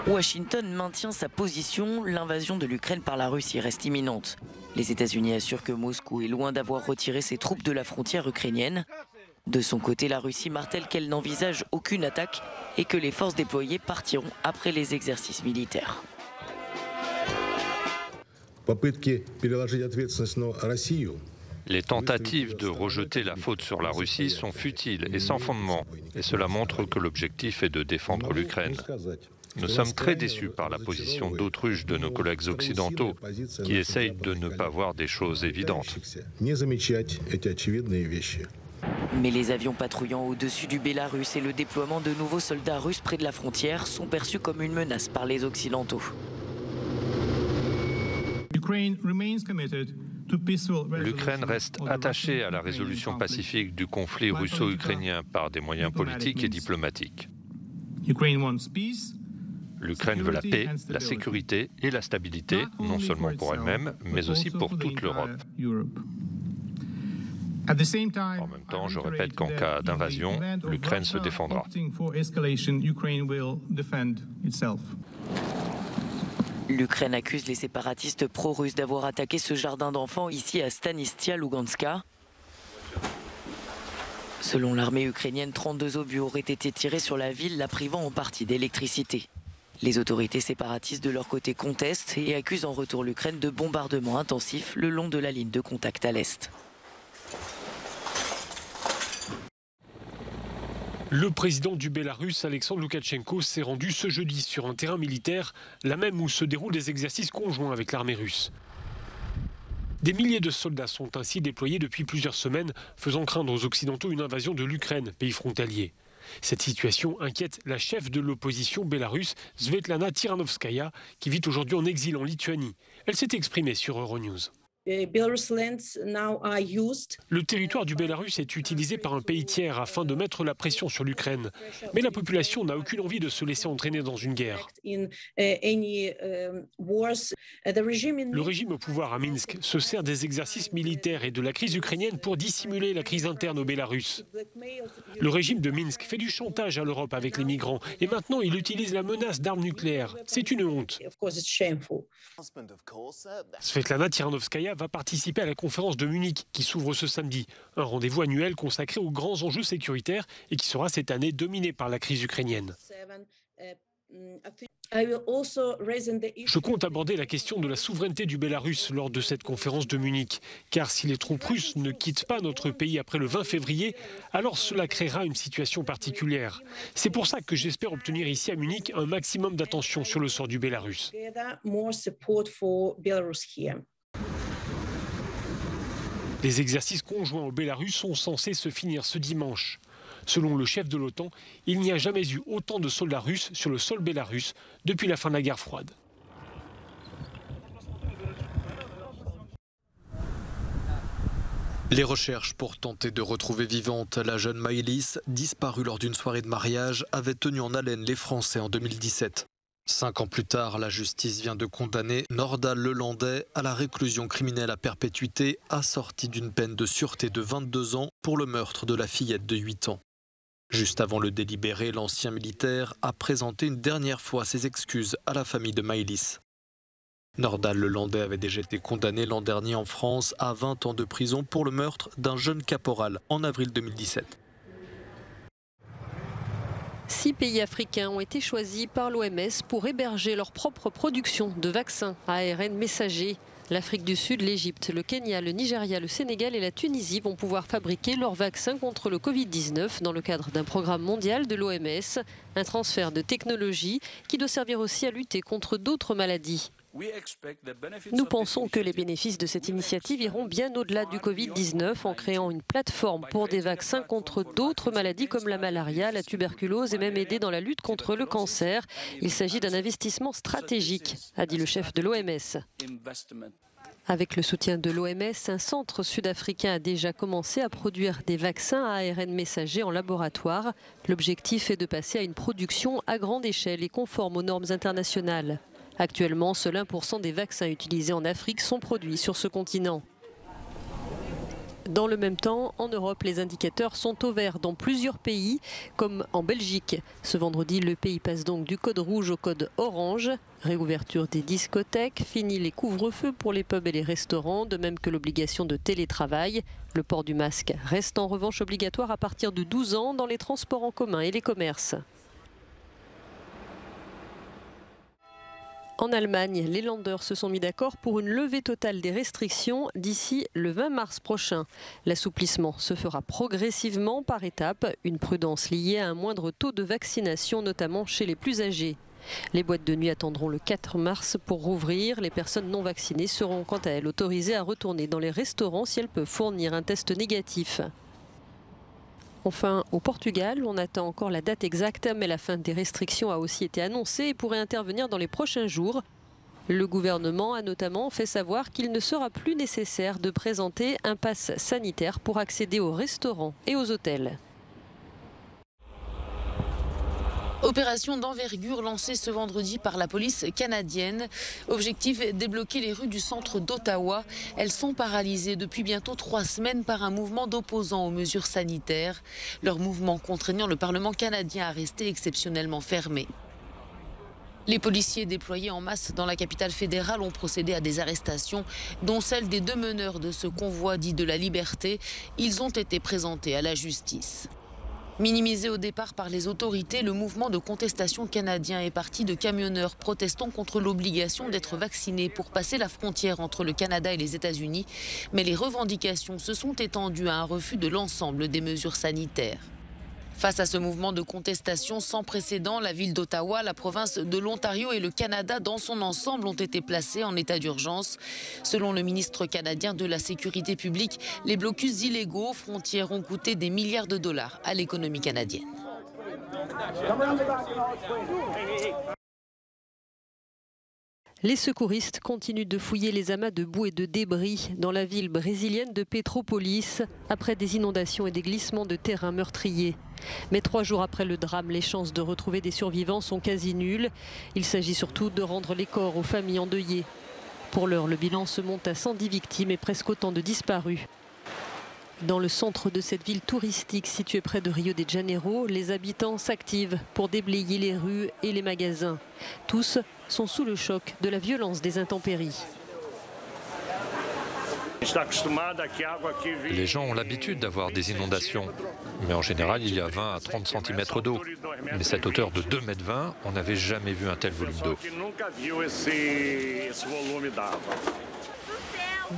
Washington maintient sa position, l'invasion de l'Ukraine par la Russie reste imminente. Les États-Unis assurent que Moscou est loin d'avoir retiré ses troupes de la frontière ukrainienne. De son côté, la Russie martèle qu'elle n'envisage aucune attaque et que les forces déployées partiront après les exercices militaires. Les tentatives de rejeter la faute sur la Russie sont futiles et sans fondement. Et cela montre que l'objectif est de défendre l'Ukraine. Nous sommes très déçus par la position d'autruche de nos collègues occidentaux qui essayent de ne pas voir des choses évidentes. Mais les avions patrouillant au-dessus du Bélarus et le déploiement de nouveaux soldats russes près de la frontière sont perçus comme une menace par les Occidentaux. L'Ukraine reste attachée à la résolution pacifique du conflit russo-ukrainien par des moyens politiques et diplomatiques. L'Ukraine veut la paix, la sécurité et la stabilité, non seulement pour elle-même, mais aussi pour toute l'Europe. En même temps, je répète qu'en cas d'invasion, l'Ukraine se défendra. L'Ukraine accuse les séparatistes pro-russes d'avoir attaqué ce jardin d'enfants ici à Stanistia Luganska. Selon l'armée ukrainienne, 32 obus auraient été tirés sur la ville, la privant en partie d'électricité. Les autorités séparatistes de leur côté contestent et accusent en retour l'Ukraine de bombardements intensifs le long de la ligne de contact à l'est. Le président du Bélarus, Alexandre Loukachenko, s'est rendu ce jeudi sur un terrain militaire, là même où se déroulent des exercices conjoints avec l'armée russe. Des milliers de soldats sont ainsi déployés depuis plusieurs semaines, faisant craindre aux Occidentaux une invasion de l'Ukraine, pays frontalier. Cette situation inquiète la chef de l'opposition bélarusse, Svetlana Tikhanovskaya, qui vit aujourd'hui en exil en Lituanie. Elle s'est exprimée sur Euronews. Le territoire du Bélarus est utilisé par un pays tiers afin de mettre la pression sur l'Ukraine. Mais la population n'a aucune envie de se laisser entraîner dans une guerre. Le régime au pouvoir à Minsk se sert des exercices militaires et de la crise ukrainienne pour dissimuler la crise interne au Bélarus. Le régime de Minsk fait du chantage à l'Europe avec les migrants et maintenant il utilise la menace d'armes nucléaires. C'est une honte. Svetlana Tikhanovskaya va participer à la conférence de Munich qui s'ouvre ce samedi. Un rendez-vous annuel consacré aux grands enjeux sécuritaires et qui sera cette année dominé par la crise ukrainienne. Je compte aborder la question de la souveraineté du Bélarus lors de cette conférence de Munich. Car si les troupes russes ne quittent pas notre pays après le 20 février, alors cela créera une situation particulière. C'est pour ça que j'espère obtenir ici à Munich un maximum d'attention sur le sort du Bélarus. Les exercices conjoints au Bélarus sont censés se finir ce dimanche. Selon le chef de l'OTAN, il n'y a jamais eu autant de soldats russes sur le sol bélarusse depuis la fin de la guerre froide. Les recherches pour tenter de retrouver vivante la jeune Maëlys, disparue lors d'une soirée de mariage, avaient tenu en haleine les Français en 2017. 5 ans plus tard, la justice vient de condamner Nordal Lelandais à la réclusion criminelle à perpétuité, assortie d'une peine de sûreté de 22 ans pour le meurtre de la fillette de 8 ans. Juste avant le délibéré, l'ancien militaire a présenté une dernière fois ses excuses à la famille de Maëlys. Nordal Lelandais avait déjà été condamné l'an dernier en France à 20 ans de prison pour le meurtre d'un jeune caporal en avril 2017. 6 pays africains ont été choisis par l'OMS pour héberger leur propre production de vaccins à ARN messager. L'Afrique du Sud, l'Égypte, le Kenya, le Nigeria, le Sénégal et la Tunisie vont pouvoir fabriquer leurs vaccins contre le Covid-19 dans le cadre d'un programme mondial de l'OMS. Un transfert de technologie qui doit servir aussi à lutter contre d'autres maladies. Nous pensons que les bénéfices de cette initiative iront bien au-delà du Covid-19 en créant une plateforme pour des vaccins contre d'autres maladies comme la malaria, la tuberculose et même aider dans la lutte contre le cancer. Il s'agit d'un investissement stratégique, a dit le chef de l'OMS. Avec le soutien de l'OMS, un centre sud-africain a déjà commencé à produire des vaccins à ARN messager en laboratoire. L'objectif est de passer à une production à grande échelle et conforme aux normes internationales. Actuellement, seul 1% des vaccins utilisés en Afrique sont produits sur ce continent. Dans le même temps, en Europe, les indicateurs sont au vert dans plusieurs pays, comme en Belgique. Ce vendredi, le pays passe donc du code rouge au code orange. Réouverture des discothèques, fini les couvre-feux pour les pubs et les restaurants, de même que l'obligation de télétravail. Le port du masque reste en revanche obligatoire à partir de 12 ans dans les transports en commun et les commerces. En Allemagne, les Länder se sont mis d'accord pour une levée totale des restrictions d'ici le 20 mars prochain. L'assouplissement se fera progressivement par étapes, une prudence liée à un moindre taux de vaccination, notamment chez les plus âgés. Les boîtes de nuit attendront le 4 mars pour rouvrir. Les personnes non vaccinées seront quant à elles autorisées à retourner dans les restaurants si elles peuvent fournir un test négatif. Enfin, au Portugal, on attend encore la date exacte, mais la fin des restrictions a aussi été annoncée et pourrait intervenir dans les prochains jours. Le gouvernement a notamment fait savoir qu'il ne sera plus nécessaire de présenter un pass sanitaire pour accéder aux restaurants et aux hôtels. Opération d'envergure lancée ce vendredi par la police canadienne. Objectif, débloquer les rues du centre d'Ottawa. Elles sont paralysées depuis bientôt 3 semaines par un mouvement d'opposants aux mesures sanitaires. Leur mouvement contraignant le Parlement canadien à rester exceptionnellement fermé. Les policiers déployés en masse dans la capitale fédérale ont procédé à des arrestations, dont celle des 2 meneurs de ce convoi dit de la liberté. Ils ont été présentés à la justice. Minimisé au départ par les autorités, le mouvement de contestation canadien est parti de camionneurs protestant contre l'obligation d'être vaccinés pour passer la frontière entre le Canada et les États-Unis. Mais les revendications se sont étendues à un refus de l'ensemble des mesures sanitaires. Face à ce mouvement de contestation sans précédent, la ville d'Ottawa, la province de l'Ontario et le Canada dans son ensemble ont été placés en état d'urgence. Selon le ministre canadien de la Sécurité publique, les blocus illégaux aux frontières ont coûté des milliards de dollars à l'économie canadienne. Les secouristes continuent de fouiller les amas de boue et de débris dans la ville brésilienne de Petrópolis après des inondations et des glissements de terrain meurtriers. Mais 3 jours après le drame, les chances de retrouver des survivants sont quasi nulles. Il s'agit surtout de rendre les corps aux familles endeuillées. Pour l'heure, le bilan se monte à 110 victimes et presque autant de disparus. Dans le centre de cette ville touristique située près de Rio de Janeiro, les habitants s'activent pour déblayer les rues et les magasins. Tous sont sous le choc de la violence des intempéries. Les gens ont l'habitude d'avoir des inondations, mais en général il y a 20 à 30 cm d'eau. Mais cette hauteur de 2,20 m, on n'avait jamais vu un tel volume d'eau.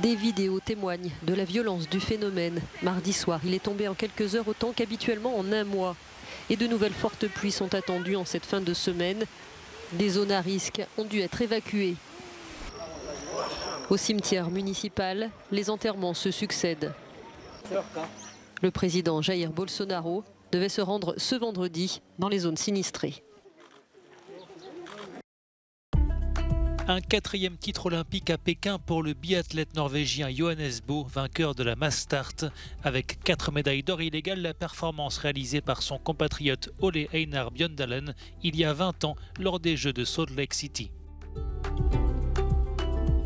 Des vidéos témoignent de la violence du phénomène. Mardi soir, il est tombé en quelques heures autant qu'habituellement en un mois. Et de nouvelles fortes pluies sont attendues en cette fin de semaine. Des zones à risque ont dû être évacuées. Au cimetière municipal, les enterrements se succèdent. Le président Jair Bolsonaro devait se rendre ce vendredi dans les zones sinistrées. Un 4e titre olympique à Pékin pour le biathlète norvégien Johannes Bö, vainqueur de la Mass Start. Avec 4 médailles d'or, il égale la performance réalisée par son compatriote Ole Einar Bjørndalen il y a 20 ans lors des Jeux de Salt Lake City.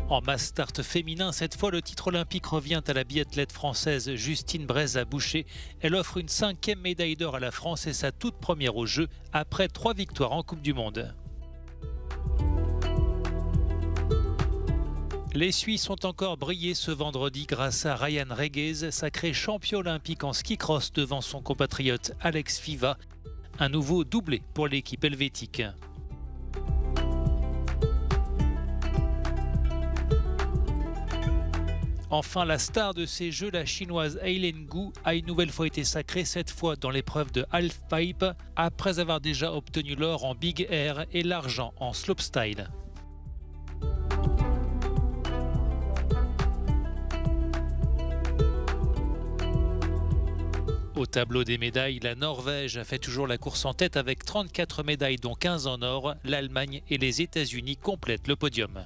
En Mass Start féminin, cette fois le titre olympique revient à la biathlète française Justine Breza-Boucher. Elle offre une 5e médaille d'or à la France et sa toute première aux Jeux après 3 victoires en Coupe du Monde. Les Suisses ont encore brillé ce vendredi grâce à Ryan Reguez, sacré champion olympique en ski cross devant son compatriote Alex Fiva. Un nouveau doublé pour l'équipe helvétique. Enfin, la star de ces Jeux, la chinoise Eileen Gu, a une nouvelle fois été sacrée, cette fois dans l'épreuve de halfpipe, après avoir déjà obtenu l'or en big air et l'argent en slopestyle. Au tableau des médailles, la Norvège fait toujours la course en tête avec 34 médailles dont 15 en or. L'Allemagne et les États-Unis complètent le podium.